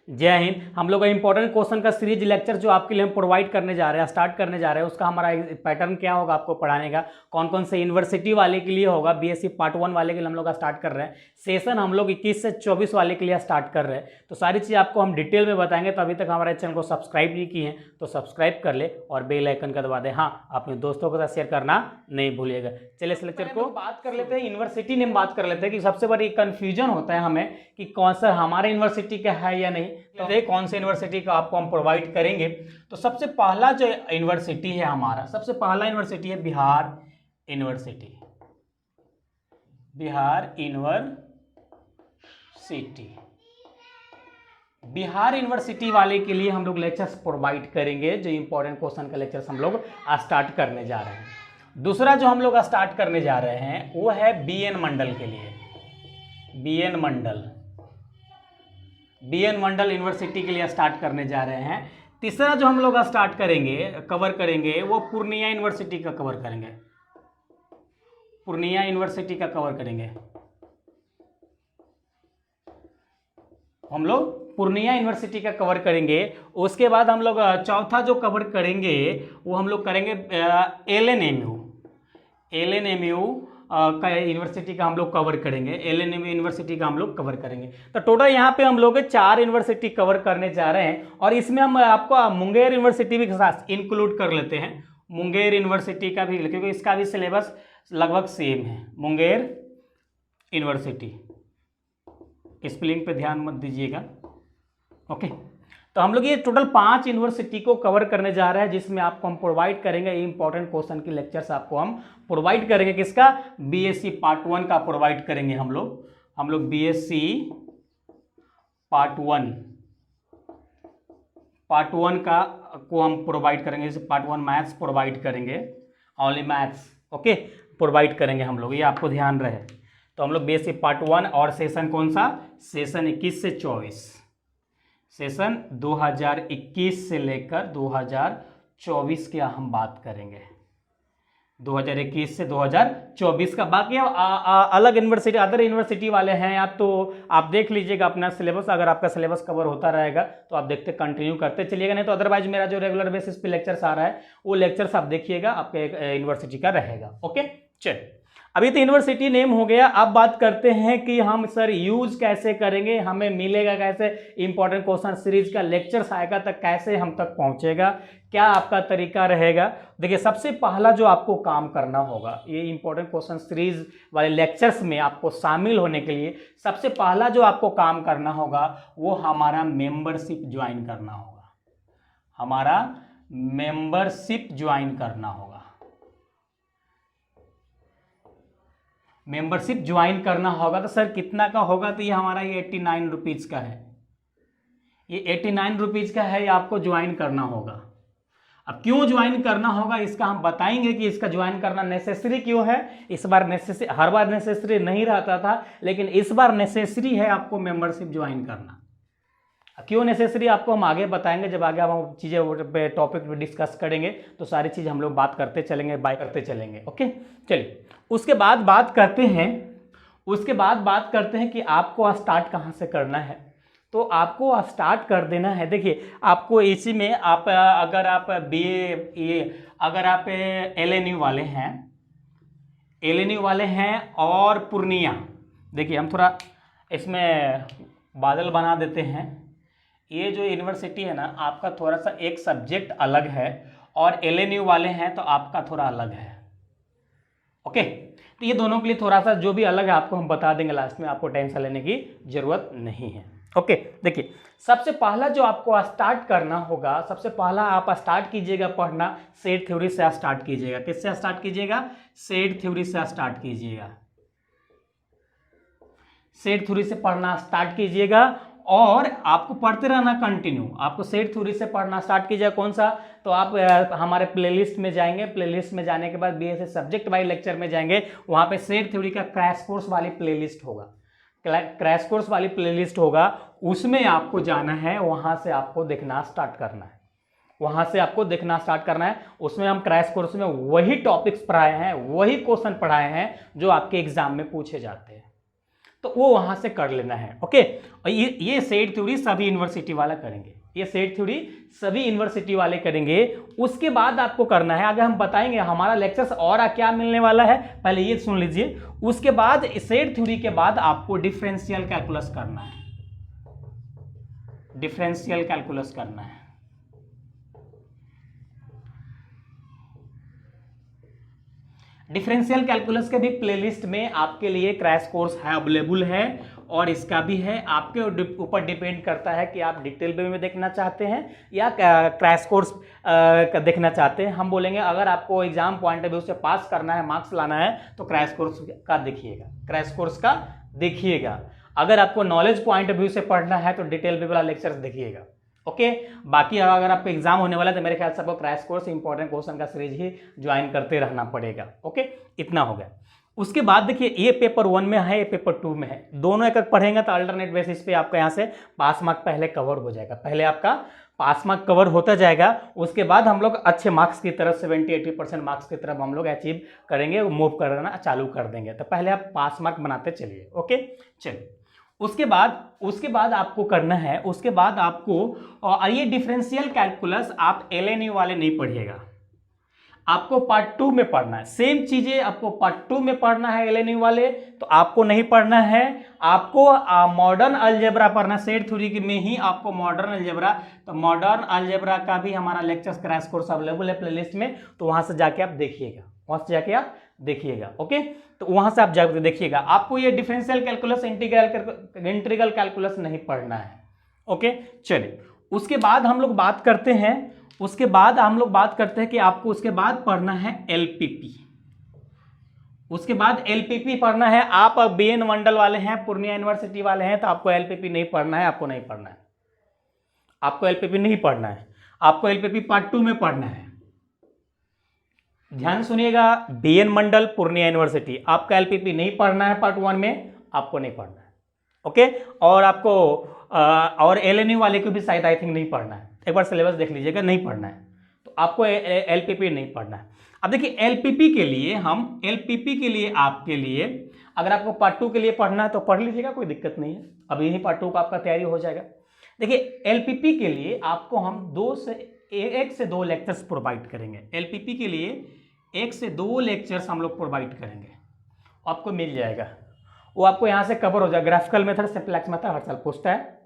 जय हिंद। हम लोग का इंपॉर्टेंट क्वेश्चन का सीरीज लेक्चर जो आपके लिए हम प्रोवाइड करने जा रहे हैं, स्टार्ट करने जा रहे हैं, उसका हमारा पैटर्न क्या होगा आपको पढ़ाने का, कौन कौन से यूनिवर्सिटी वाले के लिए होगा, बीएससी पार्ट 1 वाले के लिए हम लोग स्टार्ट कर रहे हैं, सेशन हम लोग 21 से 24 वाले के लिए स्टार्ट कर रहे हैं। तो सारी चीज़ आपको हम डिटेल में बताएंगे। तो अभी तक हमारे चैनल को सब्सक्राइब नहीं किए हैं तो सब्सक्राइब कर ले और बेल आइकन का दबा दे। हाँ, अपने दोस्तों के साथ शेयर करना नहीं भूलिएगा। चलिए इस लेक्चर को बात कर लेते हैं, यूनिवर्सिटी नेम बात कर लेते हैं कि सबसे बड़ी कंफ्यूजन होता है हमें कि कौन सा हमारे यूनिवर्सिटी का है या नहीं। तो कौन से यूनिवर्सिटी का आपको हम प्रोवाइड करेंगे। तो सबसे पहला जो यूनिवर्सिटी है हमारा, सबसे पहला यूनिवर्सिटी है Bihar university. Bihar university, Bihar university वाले के लिए हम लोग लेक्चर्स प्रोवाइड करेंगे। जो इंपॉर्टेंट क्वेश्चन का लेक्चर्स हम लोग स्टार्ट करने जा रहे हैं। दूसरा जो हम लोग स्टार्ट करने जा रहे हैं वो है बीएन मंडल के लिए। बीएन मंडल यूनिवर्सिटी के लिए स्टार्ट करने जा रहे हैं। तीसरा जो हम लोग स्टार्ट करेंगे, कवर करेंगे, वो पूर्णिया यूनिवर्सिटी का कवर करेंगे। पूर्णिया यूनिवर्सिटी का कवर करेंगे हम लोग, पूर्णिया यूनिवर्सिटी का कवर करेंगे। उसके बाद हम लोग चौथा जो कवर करेंगे वो हम लोग करेंगे एलएनएमयू का यूनिवर्सिटी का हम लोग कवर करेंगे। एलएनएमयू यूनिवर्सिटी का हम लोग कवर करेंगे। तो टोटल यहाँ पे हम लोग 4 यूनिवर्सिटी कवर करने जा रहे हैं। और इसमें हम आपको मुंगेर यूनिवर्सिटी भी साथ इंक्लूड कर लेते हैं। मुंगेर यूनिवर्सिटी का भी, क्योंकि इसका भी सिलेबस लगभग सेम है। मुंगेर यूनिवर्सिटी, स्पेलिंग पे ध्यान मत दीजिएगा। ओके, तो हम लोग ये टोटल 5 यूनिवर्सिटी को कवर करने जा रहे हैं, जिसमें आपको हम प्रोवाइड करेंगे इंपॉर्टेंट क्वेश्चन की लेक्चर्स आपको हम प्रोवाइड करेंगे। किसका? बीएससी पार्ट 1 का प्रोवाइड करेंगे हम लोग बीएससी पार्ट 1 का को हम प्रोवाइड करेंगे। जैसे पार्ट 1 मैथ्स प्रोवाइड करेंगे, ओनली मैथ्स, ओके, प्रोवाइड करेंगे हम लोग, ये आपको ध्यान रहे। तो हम लोग बीएससी पार्ट 1 और सेशन कौन सा? सेशन 21 से 24, सेशन 2021 से लेकर 2024 की हम बात करेंगे। 2021 से 2024 का। बाकी अलग यूनिवर्सिटी, अदर यूनिवर्सिटी वाले हैं या तो आप देख लीजिएगा अपना सिलेबस। अगर आपका सिलेबस कवर होता रहेगा तो आप देखते कंटिन्यू करते चलिएगा, नहीं तो अदरवाइज मेरा जो रेगुलर बेसिस पे लेक्चर्स आ रहा है वो लेक्चर्स आप देखिएगा, आपके यूनिवर्सिटी का रहेगा। ओके, चलिए अभी तो यूनिवर्सिटी नेम हो गया। अब बात करते हैं कि हम सर यूज कैसे करेंगे, हमें मिलेगा कैसे, इंपॉर्टेंट क्वेश्चन सीरीज का लेक्चर्स आएगा तक कैसे हम तक पहुंचेगा, क्या आपका तरीका रहेगा। देखिए, सबसे पहला जो आपको काम करना होगा, ये इंपॉर्टेंट क्वेश्चन सीरीज वाले लेक्चर्स में आपको शामिल होने के लिए सबसे पहला जो आपको काम करना होगा वो हमारा मेंबरशिप ज्वाइन करना होगा। हमारा मेंबरशिप ज्वाइन करना होगा। मेंबरशिप ज्वाइन करना होगा तो सर कितना का होगा? तो ये हमारा ये 89 रुपीज़ का है। ये 89 रुपीज़ का है, ये आपको ज्वाइन करना होगा। अब क्यों ज्वाइन करना होगा इसका हम बताएंगे कि इसका ज्वाइन करना नेसेसरी क्यों है। इस बार नेसेसरी, हर बार नेसेसरी नहीं रहता था, लेकिन इस बार नेसेसरी है आपको मेंबरशिप ज्वाइन करना। क्यों नेसेसरी आपको हम आगे बताएंगे, जब आगे हम चीज़ें पे टॉपिक पे डिस्कस करेंगे तो सारी चीज़ हम लोग बात करते चलेंगे, बाय करते चलेंगे। ओके, चलिए उसके बाद बात करते हैं कि आपको स्टार्ट कहाँ से करना है। तो आपको स्टार्ट कर देना है। देखिए, आपको इसी में आप अगर आप अगर आप एलएनयू वाले हैं और पूर्णिया, देखिए हम थोड़ा इसमें बादल बना देते हैं। ये जो यूनिवर्सिटी है ना, आपका थोड़ा सा एक सब्जेक्ट अलग है और एलएनयू वाले हैं तो आपका थोड़ा अलग है। ओके, तो ये दोनों के लिए थोड़ा सा जो भी अलग है आपको हम बता देंगे लास्ट में, आपको टेंशन लेने की जरूरत नहीं है। ओके, देखिए सबसे पहला जो आपको स्टार्ट करना होगा, सबसे पहला आप स्टार्ट कीजिएगा पढ़ना, सेट थ्योरी से स्टार्ट कीजिएगा। किससे स्टार्ट कीजिएगा? सेट थ्योरी से स्टार्ट कीजिएगा। सेट थ्योरी से पढ़ना स्टार्ट कीजिएगा और आपको पढ़ते रहना कंटिन्यू। आपको सेट थ्योरी से पढ़ना स्टार्ट कीजिएगा। कौन सा? तो आप हमारे प्लेलिस्ट में जाएंगे, प्लेलिस्ट में जाने के बाद बीएससी सब्जेक्ट वाइज लेक्चर में जाएंगे, वहाँ पे सेट थ्योरी का क्रैश कोर्स वाली प्लेलिस्ट होगा। क्रैश कोर्स वाली प्लेलिस्ट होगा, उसमें आपको जाना है, वहाँ से आपको देखना स्टार्ट करना है। उसमें हम क्रैश कोर्स में वही टॉपिक्स पढ़ाए हैं, वही क्वेश्चन पढ़ाए हैं जो आपके एग्जाम में पूछे जाते हैं। तो वो वहाँ से कर लेना है। ओके, और ये सेट थ्योरी सभी यूनिवर्सिटी वाला करेंगे, ये सेट थ्योरी सभी यूनिवर्सिटी वाले करेंगे। उसके बाद आपको करना है, आगे हम बताएंगे हमारा लेक्चर्स और क्या मिलने वाला है, पहले ये सुन लीजिए। उसके बाद सेट थ्योरी के बाद आपको डिफरेंशियल कैलकुलस करना है, डिफरेंशियल कैलकुलस करना है। डिफरेंशियल कैलकुलस के भी प्लेलिस्ट में आपके लिए क्रैश कोर्स है, अवेलेबल है, और इसका भी है। आपके ऊपर डिपेंड करता है कि आप डिटेल वे में देखना चाहते हैं या क्रैश कोर्स का देखना चाहते हैं। हम बोलेंगे अगर आपको एग्जाम पॉइंट ऑफ व्यू से पास करना है, मार्क्स लाना है, तो क्रैश कोर्स का देखिएगा, क्रैश कोर्स का देखिएगा। अगर आपको नॉलेज पॉइंट ऑफ व्यू से पढ़ना है तो डिटेल वे वाला लेक्चर्स देखिएगा। ओके, बाकी अगर आपका एग्जाम होने वाला है तो मेरे ख्याल से आपको क्रैश कोर्स इंपॉर्टेंट क्वेश्चन का सीरीज ही ज्वाइन करते रहना पड़ेगा। ओके, इतना हो गया। उसके बाद देखिए ये पेपर 1 में है, ये पेपर 2 में है, दोनों एक एक पढ़ेंगे तो अल्टरनेट बेसिस पे आपका यहाँ से पास मार्क पहले कवर हो जाएगा, पहले आपका पास मार्क कवर होता जाएगा। उसके बाद हम लोग अच्छे मार्क्स की तरफ 70-80% मार्क्स की तरफ हम लोग अचीव करेंगे, मूव करना चालू कर देंगे। तो पहले आप पास मार्क बनाते चलिए। ओके, चलिए उसके बाद आपको करना है, उसके बाद आपको ये डिफरेंशियल कैलकुलस आप एलएनयू वाले नहीं पढ़िएगा, आपको पार्ट 2 में पढ़ना है। सेम चीजें आपको पार्ट 2 में पढ़ना है एलएनयू वाले, तो आपको नहीं पढ़ना है, आपको मॉडर्न अलजेब्रा पढ़ना। सेट थ्योरी में ही आपको मॉडर्न अलजेब्रा, तो मॉडर्न अलजेब्रा का भी हमारा लेक्चर्स क्रैश कोर्स अवेलेबल है प्लेलिस्ट में, तो वहां से जाके आप देखिएगा, वहां से जाके आप देखिएगा। ओके, तो वहां से आप जाकर देखिएगा। आपको ये डिफरेंशियल कैलकुलस, इंटीग्रल कैलकुलस नहीं पढ़ना है। ओके, चलिए उसके बाद हम लोग बात करते हैं, उसके बाद हम लोग बात करते हैं कि आपको उसके बाद पढ़ना है एलपीपी। उसके बाद एलपीपी पढ़ना है। आप बीएन मंडल वाले हैं, पूर्णिया यूनिवर्सिटी वाले हैं, तो आपको एलपीपी नहीं पढ़ना है, आपको नहीं पढ़ना है, आपको एलपीपी नहीं पढ़ना है, आपको एलपीपी पार्ट 2 में पढ़ना है। ध्यान सुनिएगा, बीएन मंडल पूर्णिया यूनिवर्सिटी, आपका एलपीपी नहीं पढ़ना है पार्ट 1 में, आपको नहीं पढ़ना है। ओके, और आपको और एलएनयू वाले को भी शायद आई थिंक नहीं पढ़ना है, एक बार सिलेबस देख लीजिएगा, नहीं पढ़ना है, तो आपको एलपीपी नहीं पढ़ना है। अब देखिए एलपीपी के लिए आपके लिए अगर आपको पार्ट 2 के लिए पढ़ना है तो पढ़ लीजिएगा, कोई दिक्कत नहीं है, अब यही पार्ट 2 का आपका तैयारी हो जाएगा। देखिए एलपीपी के लिए आपको हम 1 से 2 लेक्चर्स प्रोवाइड करेंगे। एलपीपी के लिए 1 से 2 लेक्चर्स हम लोग प्रोवाइड करेंगे, आपको मिल जाएगा, वो आपको यहाँ से कवर हो जाएगा। ग्राफिकल मेथड, सिंप्लेक्स मेथड हर साल पूछता है,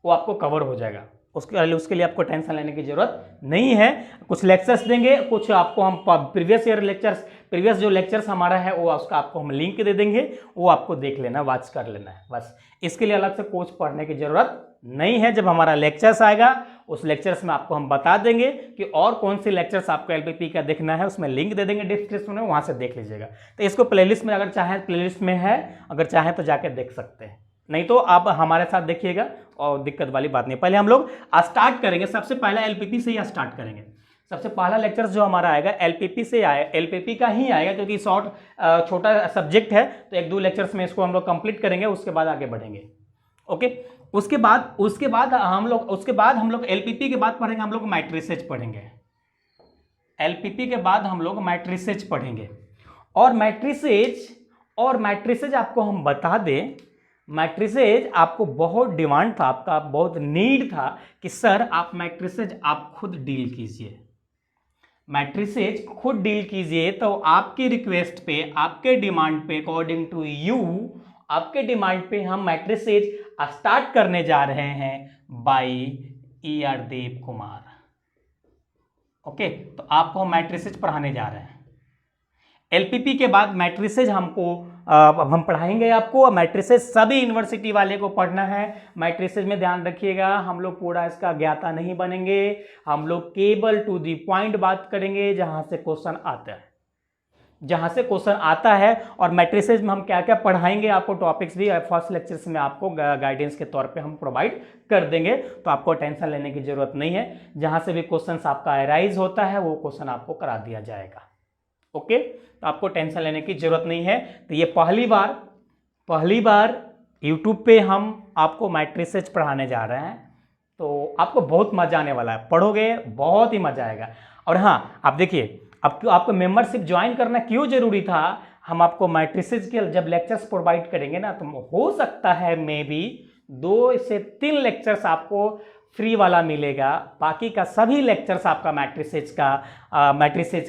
वो आपको कवर हो जाएगा, उसके लिए आपको टेंशन लेने की जरूरत नहीं है। कुछ लेक्चर्स देंगे, कुछ आपको हम प्रीवियस जो लेक्चर्स हमारा है वो उसका आपको हम लिंक दे देंगे, वो आपको देख लेना, वॉच कर लेना है बस। इसके लिए अलग से कोच पढ़ने की जरूरत नहीं है। जब हमारा लेक्चर्स आएगा उस लेक्चर्स में आपको हम बता देंगे कि और कौन से लेक्चर्स आपको एलपीपी का देखना है, उसमें लिंक दे देंगे डिस्क्रिप्शन में, वहां से देख लीजिएगा। तो इसको प्लेलिस्ट में अगर चाहें, प्लेलिस्ट में है, अगर चाहें तो जाके देख सकते हैं, नहीं तो आप हमारे साथ देखिएगा और दिक्कत वाली बात नहीं। पहले हम लोग स्टार्ट करेंगे, सबसे पहला एलपीपी से ही स्टार्ट करेंगे। सबसे पहला लेक्चर जो हमारा आएगा एलपीपी से आएगा, एलपीपी का ही आएगा, क्योंकि छोटा सब्जेक्ट है, तो 1-2 लेक्चर्स में इसको हम लोग कंप्लीट करेंगे, उसके बाद आगे बढ़ेंगे। ओके, उसके बाद हम लोग एलपीपी के बाद पढ़ेंगे, हम लोग मैट्रिसेज पढ़ेंगे। एलपीपी के बाद हम लोग मैट्रिसेज पढ़ेंगे, और मैट्रिसेज आपको हम बता दें, मैट्रिसेज आपको बहुत डिमांड था, आपका बहुत नीड था कि सर आप मैट्रिसेज आप खुद डील कीजिए, मैट्रिसेज खुद डील कीजिए। तो आपकी रिक्वेस्ट पे, आपके डिमांड पे, अकॉर्डिंग टू यू, आपके डिमांड पे हम मैट्रिसेज स्टार्ट करने जा रहे हैं bye ER Dev Kumar. Okay, तो आपको हम मैट्रिसेज पढ़ाने जा रहे हैं। एलपीपी के बाद मैट्रिसेज हम पढ़ाएंगे आपको। मैट्रिसेज सभी यूनिवर्सिटी वाले को पढ़ना है। मैट्रिसेज में ध्यान रखिएगा, हम लोग पूरा इसका ज्ञाता नहीं बनेंगे, हम लोग केवल टू दी पॉइंट बात करेंगे, जहां से क्वेश्चन आता है, और मैट्रिसेज में हम क्या क्या पढ़ाएंगे आपको, टॉपिक्स भी फर्स्ट लेक्चर्स में आपको गाइडेंस के तौर पे हम प्रोवाइड कर देंगे, तो आपको टेंशन लेने की जरूरत नहीं है। जहां से भी क्वेश्चन आपका अराइज होता है वो क्वेश्चन आपको करा दिया जाएगा। ओके, तो आपको टेंशन लेने की जरूरत नहीं है। तो ये पहली बार यूट्यूब पे हम आपको मैट्रिसेज पढ़ाने जा रहे हैं, तो आपको बहुत मजा आने वाला है, पढ़ोगे बहुत ही मजा आएगा। और हाँ, आप देखिए, अब आपको मेंबरशिप ज्वाइन करना क्यों जरूरी था, हम आपको मैट्रिसेस के जब लेक्चर्स प्रोवाइड करेंगे ना, तो हो सकता है मे बी 2 से 3 लेक्चर्स आपको फ्री वाला मिलेगा, बाकी का सभी लेक्चर्स आपका मैट्रिसेस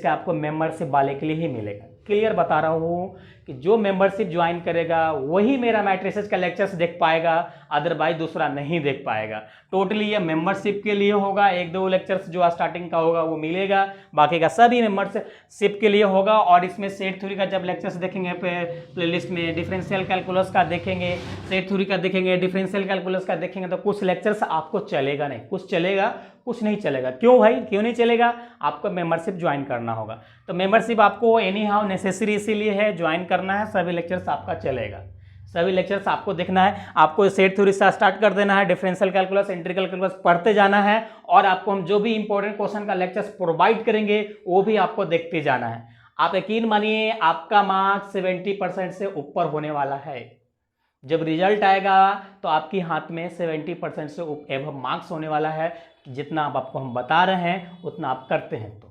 का आपको मेंबरशिप वाले के लिए ही मिलेगा। क्लियर बता रहा हूँ कि जो मेंबरशिप ज्वाइन करेगा वही मेरा मैट्रिसेस का लेक्चर्स देख पाएगा, अदरवाइज दूसरा नहीं देख पाएगा। टोटली ये मेंबरशिप के लिए होगा, 1-2 लेक्चर्स जो स्टार्टिंग का होगा वो मिलेगा, बाकी का सभी मेंबरशिप के लिए होगा। और इसमें सेट थ्योरी का जब लेक्चर्स देखेंगे प्लेलिस्ट में डिफरेंशियल कैलकुलस का देखेंगे, सेट थ्योरी का देखेंगे, डिफरेंशियल कैलकुलस का देखेंगे, तो कुछ लेक्चर्स आपको चलेगा नहीं, कुछ चलेगा कुछ नहीं चलेगा। क्यों भाई, क्यों नहीं चलेगा? आपको मेंबरशिप ज्वाइन करना होगा। तो मेंबरशिप आपको एनी हाउ नेसेसरी इसीलिए है, ज्वाइन करना है, सभी लेक्चर्स आपका चलेगा, सभी लेक्चर्स आपको देखना है। आपको सेट थ्योरी से स्टार्ट कर देना है, डिफरेंशियल कैलकुलस, इंटीग्रल कैलकुलस पढ़ते जाना है, और आपको हम जो भी इंपॉर्टेंट क्वेश्चन का लेक्चर्स प्रोवाइड करेंगे वो भी आपको देखते जाना है। आप यकीन मानिए आपका मार्क्स 70% से ऊपर होने वाला है। जब रिजल्ट आएगा तो आपके हाथ में 70% से एबव मार्क्स होने वाला है। जितना आपको हम बता रहे हैं उतना आप करते हैं, तो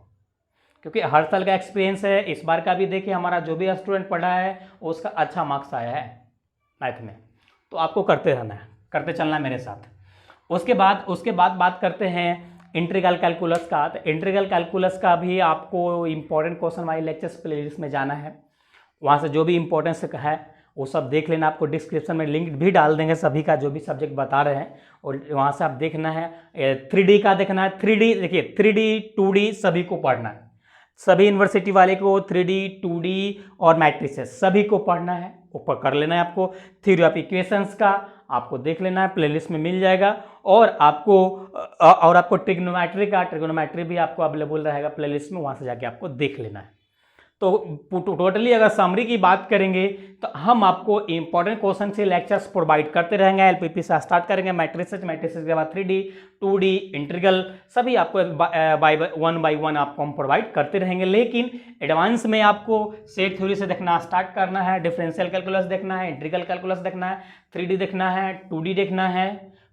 क्योंकि हर साल का एक्सपीरियंस है। इस बार का भी देखिए, हमारा जो भी स्टूडेंट पढ़ा है उसका अच्छा मार्क्स आया है मैथ में, तो आपको करते रहना है, करते चलना है मेरे साथ। उसके बाद बात करते हैं इंटीग्रल कैलकुलस का। तो इंटीग्रल कैलकुलस का भी आपको इंपॉर्टेंट क्वेश्चन वाले लेक्चर्स प्लेलिस्ट में जाना है, वहाँ से जो भी इंपॉर्टेंस है वो सब देख लेना। आपको डिस्क्रिप्शन में लिंक भी डाल देंगे सभी का, जो भी सब्जेक्ट बता रहे हैं, और वहाँ से आप देखना है। 3D का देखना है, 3D देखिए, 3D 2D सभी को पढ़ना है, सभी यूनिवर्सिटी वाले को 3D 2D और मैट्रिसेस सभी को पढ़ना है, ऊपर कर लेना है। आपको थ्योरी ऑफ इक्वेशंस का आपको देख लेना है, प्लेलिस्ट में मिल जाएगा। और आपको ट्रिग्नोमेट्री भी आपको अवेलेबल रहेगा प्लेलिस्ट में, वहाँ से जाके आपको देख लेना है। तो टोटली अगर समरी की बात करेंगे तो हम आपको इंपॉर्टेंट क्वेश्चन से लेक्चर्स प्रोवाइड करते रहेंगे। एलपीपी से स्टार्ट करेंगे, मैट्रिसेस के बाद 3D 2D इंटीग्रल सभी आपको वन बाय वन आपको हम प्रोवाइड करते रहेंगे। लेकिन एडवांस में आपको सेट थ्योरी से देखना स्टार्ट करना है, डिफरेंशियल कैलकुलस देखना है, इंटीग्रल कैलकुलस देखना है, 3D देखना है,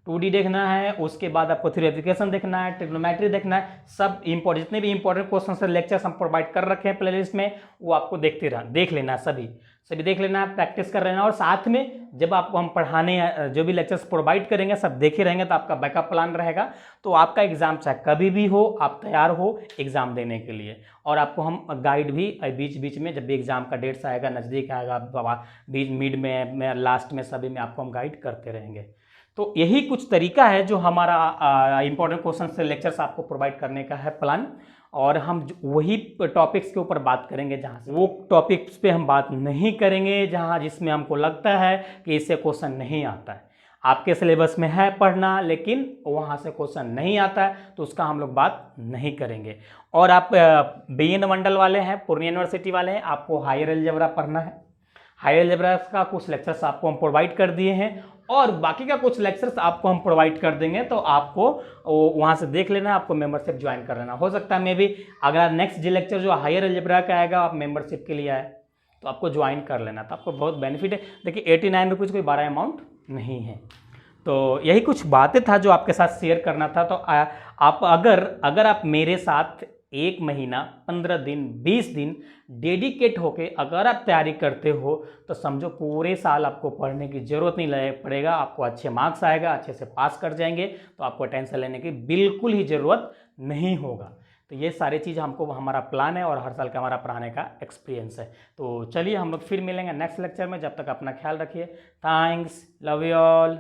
2D देखना है, उसके बाद आपको थ्योरी ऑफ इक्वेशन देखना है, ट्रिग्नोमेट्री देखना है। सब इंपॉर्टेंट जितने भी इंपॉर्टेंट क्वेश्चन से लेक्चर्स हम प्रोवाइड कर रखे हैं प्लेलिस्ट में, वो आपको देख लेना है, सभी देख लेना है, प्रैक्टिस कर लेना। और साथ में जब आपको हम पढ़ाने जो भी लेक्चर्स प्रोवाइड करेंगे सब देखे रहेंगे, तो आपका बैकअप प्लान रहेगा। तो आपका एग्जाम चाहे कभी भी हो, आप तैयार हो एग्जाम देने के लिए। और आपको हम गाइड भी बीच में जब भी एग्जाम का डेट्स आएगा, नज़दीक आएगा, बीच मिड में लास्ट में सभी में आपको हम गाइड करते रहेंगे। तो यही कुछ तरीका है जो हमारा इंपॉर्टेंट क्वेश्चन से लेक्चर्स आपको प्रोवाइड करने का है प्लान। और हम वही टॉपिक्स के ऊपर बात करेंगे जहाँ से वो टॉपिक्स पे हम बात नहीं करेंगे जिसमें हमको लगता है कि इससे क्वेश्चन नहीं आता है। आपके सिलेबस में है पढ़ना, लेकिन वहाँ से क्वेश्चन नहीं आता है, तो उसका हम लोग बात नहीं करेंगे। और आप BN मंडल वाले हैं, पूर्णिया यूनिवर्सिटी वाले हैं, आपको हायर अलजेब्रा पढ़ना है। हायर अलजेब्रा का कुछ लेक्चर्स आपको हम प्रोवाइड कर दिए हैं, और बाकी का कुछ लेक्चर्स आपको हम प्रोवाइड कर देंगे, तो आपको वहाँ से देख लेना, आपको मेंबरशिप ज्वाइन कर लेना। हो सकता है मे भी अगर नेक्स्ट जी लेक्चर जो हायर अलजेब्रा का आएगा आप मेंबरशिप के लिए आए तो आपको ज्वाइन कर लेना, तो आपको बहुत बेनिफिट है। देखिए 89 रुपीज़ कोई बड़ा अमाउंट नहीं है। तो यही कुछ बातें था जो आपके साथ शेयर करना था। तो आप अगर आप मेरे साथ 1 महीना 15 दिन 20 दिन डेडिकेट होके अगर आप तैयारी करते हो, तो समझो पूरे साल आपको पढ़ने की ज़रूरत नहीं पड़ेगा। आपको अच्छे मार्क्स आएगा, अच्छे से पास कर जाएंगे, तो आपको टेंशन लेने की बिल्कुल ही ज़रूरत नहीं होगा। तो ये सारी चीज़ हमारा प्लान है, और हर साल का हमारा पढ़ाने का एक्सपीरियंस है। तो चलिए हम लोग फिर मिलेंगे नेक्स्ट लेक्चर में। जब तक अपना ख्याल रखिए। Thanks, love you all.